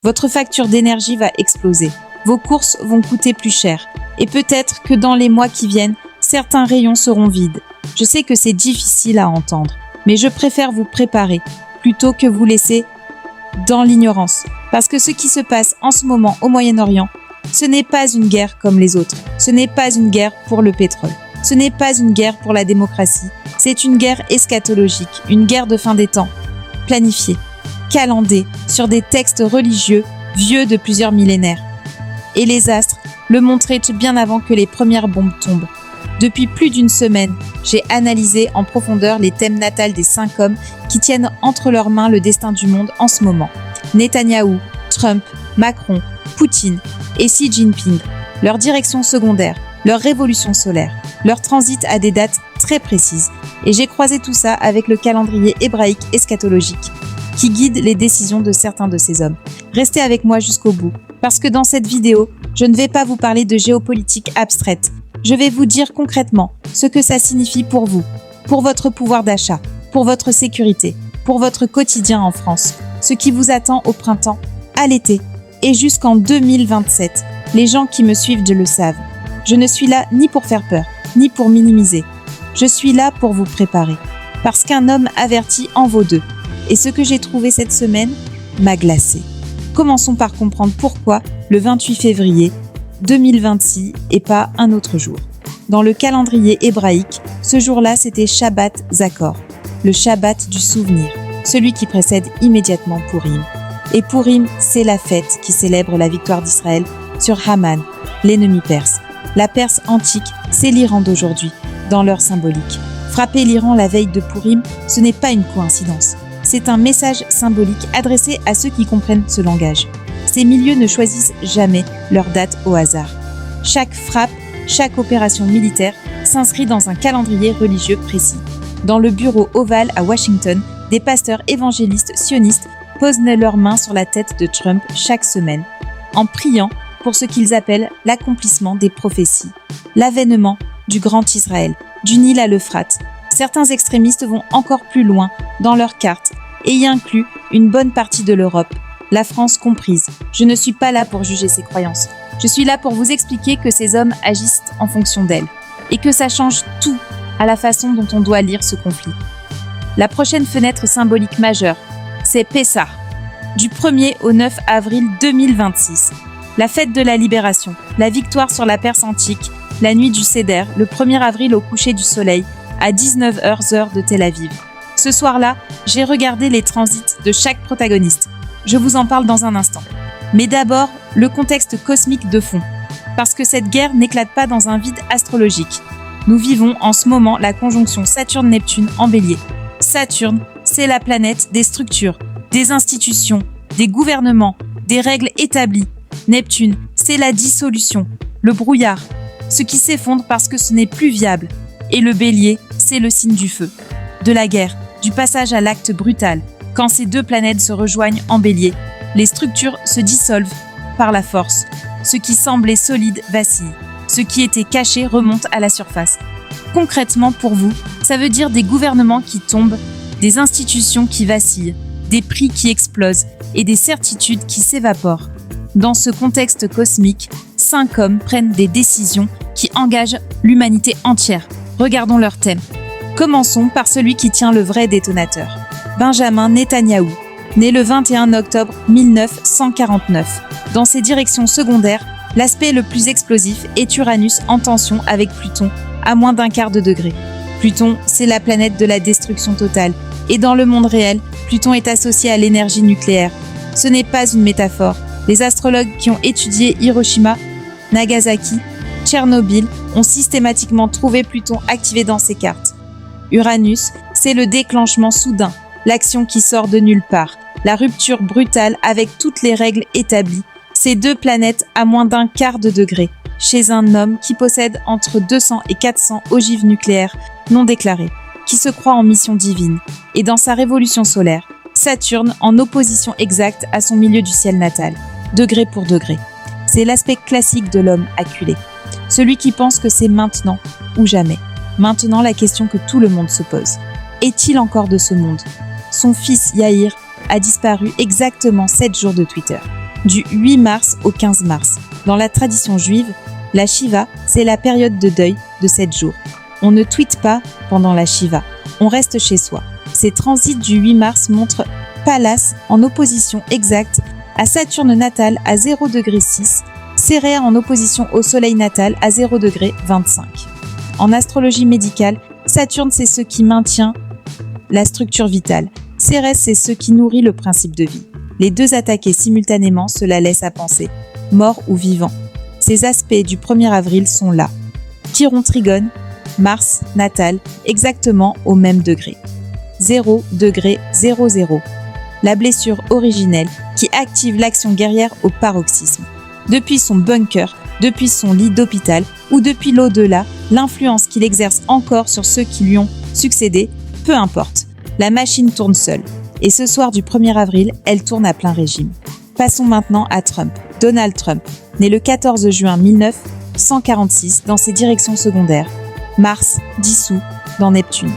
Votre facture d'énergie va exploser. Vos courses vont coûter plus cher. Et peut-être que dans les mois qui viennent, certains rayons seront vides. Je sais que c'est difficile à entendre, mais je préfère vous préparer plutôt que vous laisser dans l'ignorance. Parce que ce qui se passe en ce moment au Moyen-Orient, ce n'est pas une guerre comme les autres. Ce n'est pas une guerre pour le pétrole. Ce n'est pas une guerre pour la démocratie. C'est une guerre eschatologique, une guerre de fin des temps, planifiée, calandée sur des textes religieux vieux de plusieurs millénaires. Et les astres le montraient bien avant que les premières bombes tombent. Depuis plus d'une semaine, j'ai analysé en profondeur les thèmes natals des 5 hommes qui tiennent entre leurs mains le destin du monde en ce moment. Netanyahou, Trump, Macron, Poutine et Xi Jinping, leur direction secondaire, leur révolution solaire, leur transit à des dates très précises. Et j'ai croisé tout ça avec le calendrier hébraïque eschatologique qui guide les décisions de certains de ces hommes. Restez avec moi jusqu'au bout, parce que dans cette vidéo, je ne vais pas vous parler de géopolitique abstraite. Je vais vous dire concrètement ce que ça signifie pour vous, pour votre pouvoir d'achat, pour votre sécurité, pour votre quotidien en France, ce qui vous attend au printemps, à l'été et jusqu'en 2027. Les gens qui me suivent le savent. Je ne suis là ni pour faire peur, ni pour minimiser. Je suis là pour vous préparer, parce qu'un homme averti en vaut deux. Et ce que j'ai trouvé cette semaine m'a glacé. Commençons par comprendre pourquoi le 28 février 2026 et pas un autre jour. Dans le calendrier hébraïque, ce jour-là, c'était Shabbat Zakor, le Shabbat du souvenir, celui qui précède immédiatement Purim. Et Purim, c'est la fête qui célèbre la victoire d'Israël sur Haman, l'ennemi perse. La Perse antique, c'est l'Iran d'aujourd'hui, dans l'heure symbolique. Frapper l'Iran la veille de Purim, ce n'est pas une coïncidence. C'est un message symbolique adressé à ceux qui comprennent ce langage. Ces milieux ne choisissent jamais leur date au hasard. Chaque frappe, chaque opération militaire s'inscrit dans un calendrier religieux précis. Dans le bureau ovale à Washington, des pasteurs évangélistes sionistes posent leurs mains sur la tête de Trump chaque semaine, en priant pour ce qu'ils appellent l'accomplissement des prophéties, l'avènement du Grand Israël, du Nil à l'Euphrate. Certains extrémistes vont encore plus loin dans leur carte et y incluent une bonne partie de l'Europe, la France comprise. Je ne suis pas là pour juger ces croyances. Je suis là pour vous expliquer que ces hommes agissent en fonction d'elles et que ça change tout à la façon dont on doit lire ce conflit. La prochaine fenêtre symbolique majeure, c'est Pessah, du 1er au 9 avril 2026. La fête de la libération, la victoire sur la Perse antique, la nuit du Seder, le 1er avril au coucher du soleil, à 19h heure de Tel Aviv. Ce soir-là, j'ai regardé les transits de chaque protagoniste. Je vous en parle dans un instant. Mais d'abord, le contexte cosmique de fond. Parce que cette guerre n'éclate pas dans un vide astrologique. Nous vivons en ce moment la conjonction Saturne-Neptune en Bélier. Saturne, c'est la planète des structures, des institutions, des gouvernements, des règles établies. Neptune, c'est la dissolution, le brouillard, ce qui s'effondre parce que ce n'est plus viable. Et le Bélier, c'est le signe du feu, de la guerre, du passage à l'acte brutal. Quand ces deux planètes se rejoignent en Bélier, les structures se dissolvent par la force. Ce qui semblait solide vacille. Ce qui était caché remonte à la surface. Concrètement, pour vous, ça veut dire des gouvernements qui tombent, des institutions qui vacillent, des prix qui explosent et des certitudes qui s'évaporent. Dans ce contexte cosmique, 5 hommes prennent des décisions qui engagent l'humanité entière. Regardons leur thème. Commençons par celui qui tient le vrai détonateur. Benjamin Netanyahou, né le 21 octobre 1949. Dans ses directions secondaires, l'aspect le plus explosif est Uranus en tension avec Pluton à moins d'1/4 de degré. Pluton, c'est la planète de la destruction totale. Et dans le monde réel, Pluton est associé à l'énergie nucléaire. Ce n'est pas une métaphore. Les astrologues qui ont étudié Hiroshima, Nagasaki, Tchernobyl ont systématiquement trouvé Pluton activé dans ces cartes. Uranus, c'est le déclenchement soudain, l'action qui sort de nulle part, la rupture brutale avec toutes les règles établies. Ces deux planètes à moins d'1/4 de degré, chez un homme qui possède entre 200 et 400 ogives nucléaires non déclarées, qui se croit en mission divine, et dans sa révolution solaire, Saturne en opposition exacte à son milieu du ciel natal, degré pour degré. C'est l'aspect classique de l'homme acculé, celui qui pense que c'est maintenant ou jamais. Maintenant, la question que tout le monde se pose. Est-il encore de ce monde ? Son fils Yair a disparu exactement 7 jours de Twitter. du 8 mars au 15 mars. Dans la tradition juive, la Shiva, c'est la période de deuil de 7 jours. On ne tweete pas pendant la Shiva, on reste chez soi. Ces transits du 8 mars montrent Pallas en opposition exacte à Saturne natal à 0°6, Cérès en opposition au Soleil natal à 0°25. En astrologie médicale, Saturne c'est ce qui maintient la structure vitale. Cérès c'est ce qui nourrit le principe de vie. Les deux attaqués simultanément, cela laisse à penser, mort ou vivant. Ces aspects du 1er avril sont là. Chiron trigone, Mars natal, exactement au même degré. 0°00. La blessure originelle qui active l'action guerrière au paroxysme. Depuis son bunker, depuis son lit d'hôpital ou depuis l'au-delà, l'influence qu'il exerce encore sur ceux qui lui ont succédé, peu importe. La machine tourne seule. Et ce soir du 1er avril, elle tourne à plein régime. Passons maintenant à Trump. Donald Trump, né le 14 juin 1946 dans ses directions secondaires. Mars dissous dans Neptune.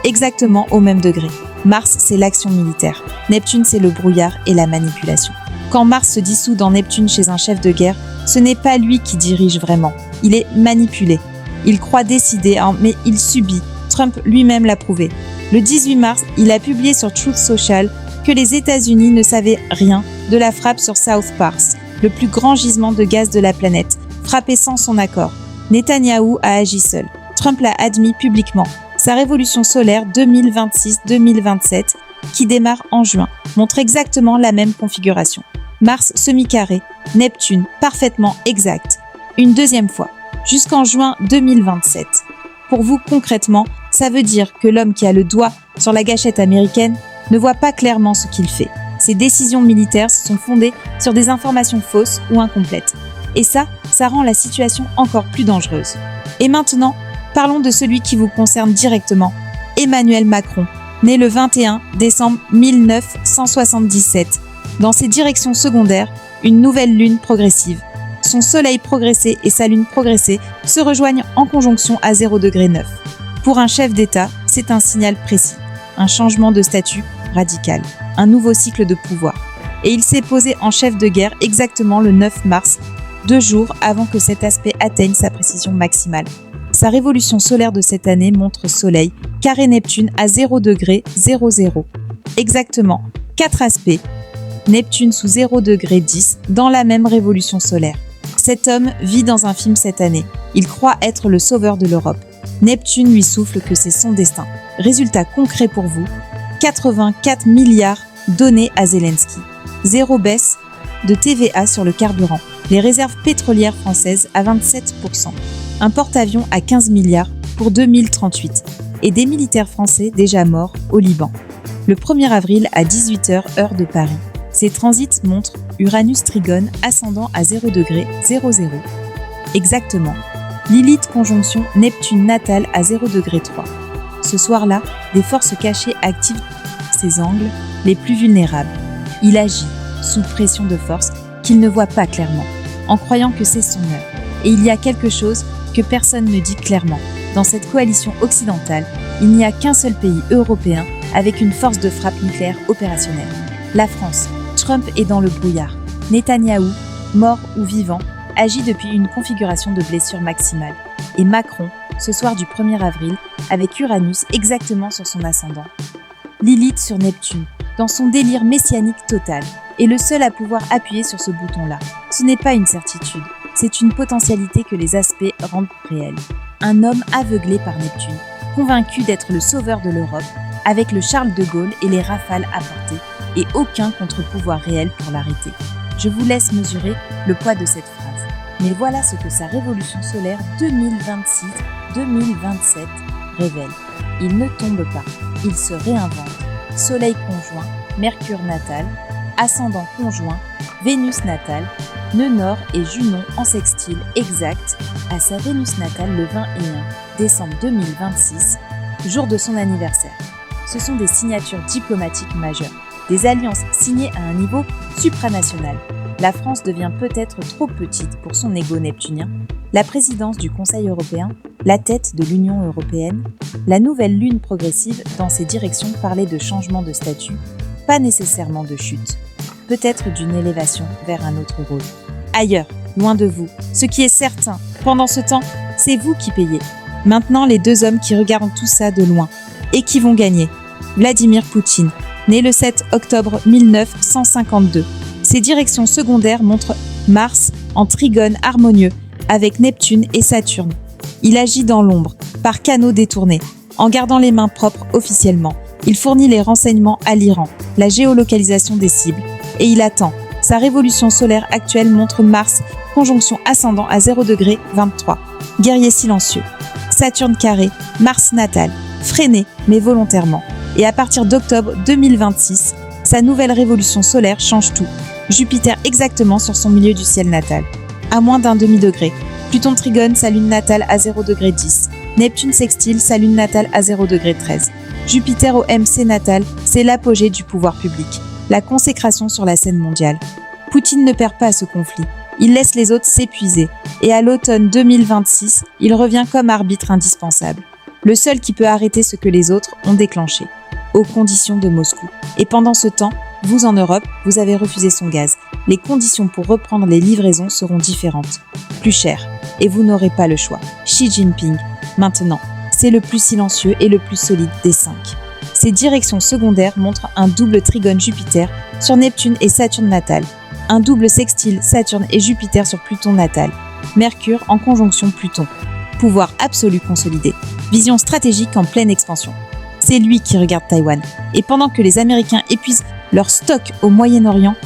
Exactement au même degré. Mars, c'est l'action militaire. Neptune, c'est le brouillard et la manipulation. Quand Mars se dissout dans Neptune chez un chef de guerre, ce n'est pas lui qui dirige vraiment. Il est manipulé. Il croit décider, mais il subit. Trump lui-même l'a prouvé. Le 18 mars, il a publié sur Truth Social que les États-Unis ne savaient rien de la frappe sur South Pars, le plus grand gisement de gaz de la planète, frappé sans son accord. Netanyahou a agi seul. Trump l'a admis publiquement. Sa révolution solaire 2026-2027, qui démarre en juin, montre exactement la même configuration. Mars semi-carré, Neptune parfaitement exact. Une deuxième fois, jusqu'en juin 2027. Pour vous, concrètement, ça veut dire que l'homme qui a le doigt sur la gâchette américaine ne voit pas clairement ce qu'il fait. Ses décisions militaires sont fondées sur des informations fausses ou incomplètes. Et ça rend la situation encore plus dangereuse. Et maintenant, parlons de celui qui vous concerne directement, Emmanuel Macron, né le 21 décembre 1977. Dans ses directions secondaires, une nouvelle lune progressive. Son soleil progressé et sa lune progressée se rejoignent en conjonction à 0°9. Pour un chef d'État, c'est un signal précis, un changement de statut radical, un nouveau cycle de pouvoir. Et il s'est posé en chef de guerre exactement le 9 mars, 2 jours avant que cet aspect atteigne sa précision maximale. Sa révolution solaire de cette année montre Soleil, carré Neptune à 0°00. Exactement 4 aspects, Neptune sous 0°10 dans la même révolution solaire. Cet homme vit dans un film cette année. Il croit être le sauveur de l'Europe. Neptune lui souffle que c'est son destin. Résultat concret pour vous, 84 milliards donnés à Zelensky. 0 baisse de TVA sur le carburant. Les réserves pétrolières françaises à 27%. Un porte-avions à 15 milliards pour 2038. Et des militaires français déjà morts au Liban. Le 1er avril à 18h heure de Paris. Ces transits montrent Uranus trigone ascendant à 0°00. Exactement. Lilith conjonction Neptune natale à 0°3. Ce soir-là, des forces cachées activent ses angles les plus vulnérables. Il agit sous pression de force qu'il ne voit pas clairement, en croyant que c'est son heure. Et il y a quelque chose que personne ne dit clairement. Dans cette coalition occidentale, il n'y a qu'un seul pays européen avec une force de frappe nucléaire opérationnelle. La France. Trump est dans le brouillard. Netanyahou, mort ou vivant, agit depuis une configuration de blessure maximale. Et Macron, ce soir du 1er avril, avec Uranus exactement sur son ascendant. Lilith sur Neptune, dans son délire messianique total, est le seul à pouvoir appuyer sur ce bouton-là. Ce n'est pas une certitude, c'est une potentialité que les aspects rendent réelle. Un homme aveuglé par Neptune, convaincu d'être le sauveur de l'Europe, avec le Charles de Gaulle et les rafales à portée, et aucun contre-pouvoir réel pour l'arrêter. Je vous laisse mesurer le poids de cette phrase. Mais voilà ce que sa révolution solaire 2026-2027 révèle. Il ne tombe pas, il se réinvente. Soleil conjoint, Mercure natal, ascendant conjoint, Vénus natale, nœud nord et Junon en sextile exact à sa Vénus natale le 21 décembre 2026, jour de son anniversaire. Ce sont des signatures diplomatiques majeures, des alliances signées à un niveau supranational. La France devient peut-être trop petite pour son ego neptunien. La présidence du Conseil européen, la tête de l'Union européenne, la nouvelle lune progressive dans ses directions parlait de changement de statut, pas nécessairement de chute. peut-être d'une élévation vers un autre rôle. Ailleurs, loin de vous, ce qui est certain, pendant ce temps, c'est vous qui payez. Maintenant, les deux hommes qui regardent tout ça de loin et qui vont gagner. Vladimir Poutine, né le 7 octobre 1952. Ses directions secondaires montrent Mars en trigone harmonieux avec Neptune et Saturne. Il agit dans l'ombre, par canaux détournés, en gardant les mains propres officiellement. Il fournit les renseignements à l'Iran, la géolocalisation des cibles, et il attend. Sa révolution solaire actuelle montre Mars, conjonction ascendant à 0°23. Guerrier silencieux. Saturne carré, Mars natal, freiné mais volontairement. Et à partir d'octobre 2026, sa nouvelle révolution solaire change tout. Jupiter exactement sur son milieu du ciel natal, à moins d'un demi-degré. Pluton trigone sa lune natale à 0°10. Neptune sextile sa lune natale à 0°13. Jupiter au MC natal, c'est l'apogée du pouvoir public, la consécration sur la scène mondiale. Poutine ne perd pas ce conflit. Il laisse les autres s'épuiser. Et à l'automne 2026, il revient comme arbitre indispensable. Le seul qui peut arrêter ce que les autres ont déclenché, aux conditions de Moscou. Et pendant ce temps, vous en Europe, vous avez refusé son gaz. Les conditions pour reprendre les livraisons seront différentes, plus chères, et vous n'aurez pas le choix. Xi Jinping, maintenant, c'est le plus silencieux et le plus solide des 5. Ses directions secondaires montrent un double trigone Jupiter sur Neptune et Saturne natal, un double sextile Saturne et Jupiter sur Pluton natal, Mercure en conjonction Pluton. Pouvoir absolu consolidé, vision stratégique en pleine expansion. C'est lui qui regarde Taïwan. Et pendant que les Américains épuisent leur stock au Moyen-Orient,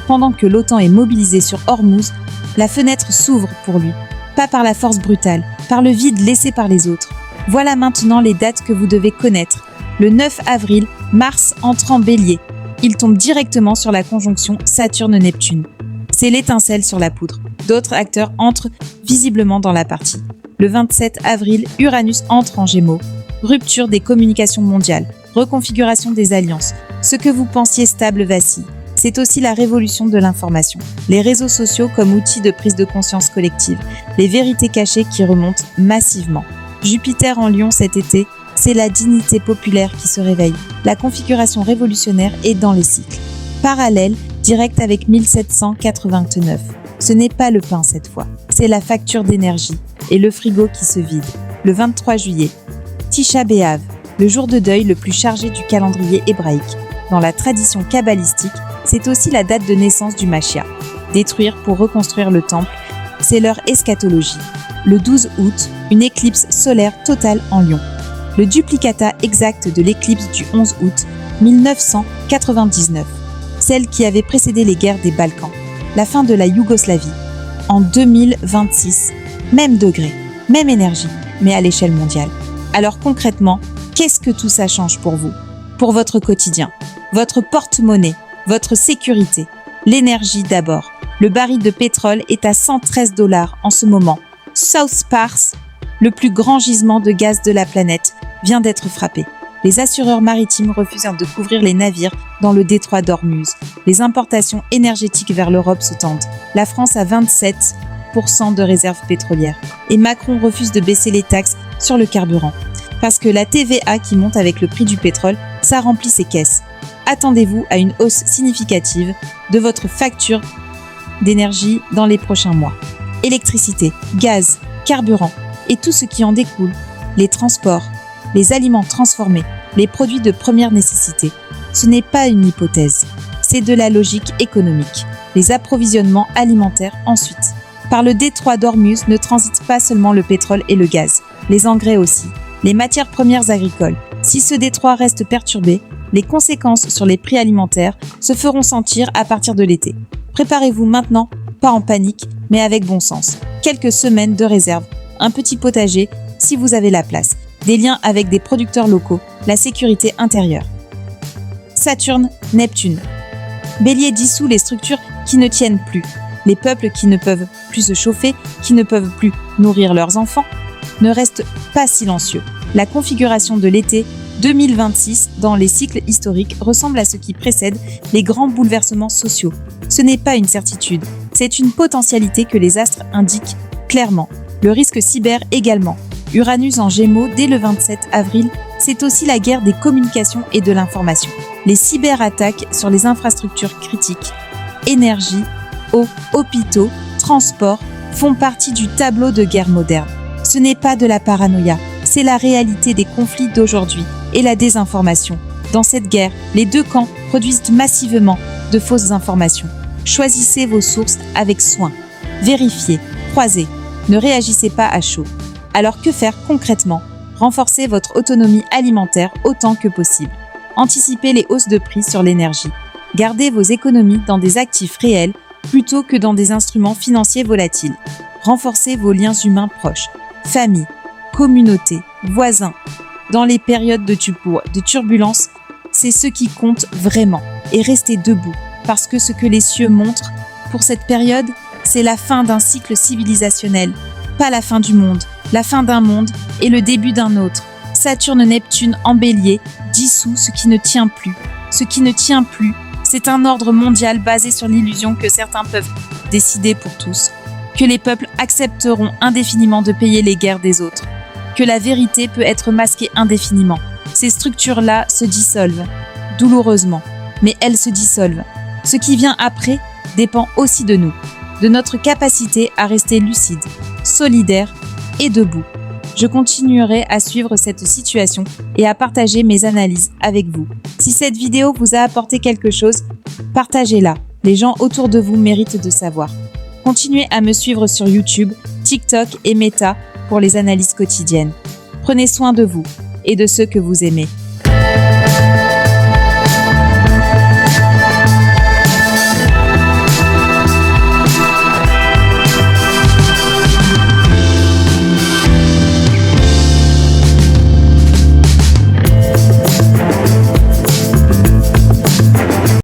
pendant que l'OTAN est mobilisée sur Hormuz, la fenêtre s'ouvre pour lui. Pas par la force brutale, par le vide laissé par les autres. Voilà maintenant les dates que vous devez connaître. Le 9 avril, Mars entre en Bélier. Il tombe directement sur la conjonction Saturne-Neptune. C'est l'étincelle sur la poudre. D'autres acteurs entrent visiblement dans la partie. Le 27 avril, Uranus entre en Gémeaux. Rupture des communications mondiales, reconfiguration des alliances. Ce que vous pensiez stable vacille. C'est aussi la révolution de l'information. Les réseaux sociaux comme outil de prise de conscience collective. Les vérités cachées qui remontent massivement. Jupiter en Lion cet été, c'est la dignité populaire qui se réveille. La configuration révolutionnaire est dans les cycles. Parallèle, direct avec 1789. Ce n'est pas le pain cette fois, c'est la facture d'énergie et le frigo qui se vide. Le 23 juillet, Tisha B'Av, le jour de deuil le plus chargé du calendrier hébraïque. Dans la tradition kabbalistique, c'est aussi la date de naissance du Mashiach. Détruire pour reconstruire le temple, c'est leur eschatologie. Le 12 août, une éclipse solaire totale en Lion. Le duplicata exact de l'éclipse du 11 août 1999, celle qui avait précédé les guerres des Balkans. La fin de la Yougoslavie. En 2026, même degré, même énergie, mais à l'échelle mondiale. Alors concrètement, qu'est-ce que tout ça change pour vous? Pour votre quotidien, votre porte-monnaie, votre sécurité. L'énergie d'abord. Le baril de pétrole est à $113 en ce moment. South Pars, le plus grand gisement de gaz de la planète, vient d'être frappé. Les assureurs maritimes refusent de couvrir les navires dans le détroit d'Ormuz. Les importations énergétiques vers l'Europe se tendent. La France a 27% de réserves pétrolières. Et Macron refuse de baisser les taxes sur le carburant. Parce que la TVA qui monte avec le prix du pétrole, ça remplit ses caisses. Attendez-vous à une hausse significative de votre facture d'énergie dans les prochains mois. Électricité, gaz, carburant et tout ce qui en découle, les transports, les aliments transformés, les produits de première nécessité. Ce n'est pas une hypothèse, c'est de la logique économique. Les approvisionnements alimentaires ensuite. Par le détroit d'Ormuz ne transitent pas seulement le pétrole et le gaz, les engrais aussi, les matières premières agricoles. Si ce détroit reste perturbé, les conséquences sur les prix alimentaires se feront sentir à partir de l'été. Préparez-vous maintenant, pas en panique, mais avec bon sens. Quelques semaines de réserve, un petit potager si vous avez la place, des liens avec des producteurs locaux, la sécurité intérieure. Saturne, Neptune. Bélier dissout les structures qui ne tiennent plus. Les peuples qui ne peuvent plus se chauffer, qui ne peuvent plus nourrir leurs enfants, ne restent pas silencieux. La configuration de l'été 2026 dans les cycles historiques ressemble à ce qui précède les grands bouleversements sociaux. Ce n'est pas une certitude, c'est une potentialité que les astres indiquent clairement. Le risque cyber également. Uranus en Gémeaux dès le 27 avril, c'est aussi la guerre des communications et de l'information. Les cyberattaques sur les infrastructures critiques, énergie, eau, hôpitaux, transports font partie du tableau de guerre moderne. Ce n'est pas de la paranoïa, c'est la réalité des conflits d'aujourd'hui et la désinformation. Dans cette guerre, les deux camps produisent massivement de fausses informations. Choisissez vos sources avec soin. Vérifiez, croisez, ne réagissez pas à chaud. Alors que faire concrètement ? Renforcez votre autonomie alimentaire autant que possible. Anticipez les hausses de prix sur l'énergie. Gardez vos économies dans des actifs réels plutôt que dans des instruments financiers volatiles. Renforcez vos liens humains proches, famille, communauté, voisins. Dans les périodes de turbulence, c'est ce qui compte vraiment. Et restez debout, parce que ce que les cieux montrent pour cette période, c'est la fin d'un cycle civilisationnel, pas la fin du monde, la fin d'un monde et le début d'un autre. Saturne-Neptune en bélier dissout ce qui ne tient plus. Ce qui ne tient plus, c'est un ordre mondial basé sur l'illusion que certains peuvent décider pour tous, que les peuples accepteront indéfiniment de payer les guerres des autres, que la vérité peut être masquée indéfiniment. Ces structures-là se dissolvent, douloureusement, mais elles se dissolvent. Ce qui vient après dépend aussi de nous, de notre capacité à rester lucide, solidaire et debout. Je continuerai à suivre cette situation et à partager mes analyses avec vous. Si cette vidéo vous a apporté quelque chose, partagez-la. Les gens autour de vous méritent de savoir. Continuez à me suivre sur YouTube, TikTok et Meta pour les analyses quotidiennes. Prenez soin de vous et de ceux que vous aimez.